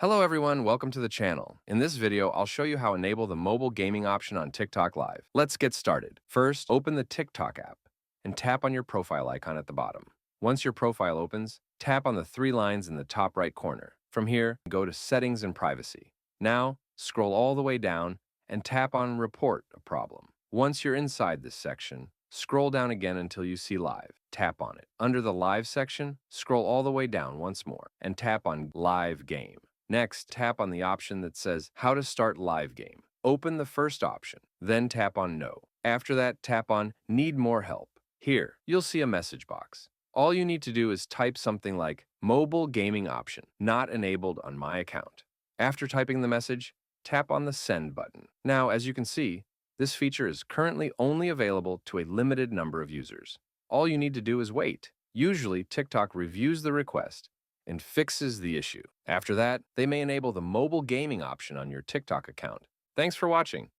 Hello everyone, welcome to the channel. In this video, I'll show you how to enable the mobile gaming option on TikTok Live. Let's get started. First, open the TikTok app and tap on your profile icon at the bottom. Once your profile opens, tap on the three lines in the top right corner. From here, go to Settings and Privacy. Now, scroll all the way down and tap on Report a Problem. Once you're inside this section, scroll down again until you see Live. Tap on it. Under the Live section, scroll all the way down once more and tap on Live Game. Next, tap on the option that says How to Start Live Game. Open the first option, then tap on No. After that, tap on Need More Help. Here, you'll see a message box. All you need to do is type something like Mobile Gaming Option, not enabled on my account. After typing the message, tap on the Send button. Now, as you can see, this feature is currently only available to a limited number of users. All you need to do is wait. Usually, TikTok reviews the request and fixes the issue. After that, they may enable the mobile gaming option on your TikTok account. Thanks for watching.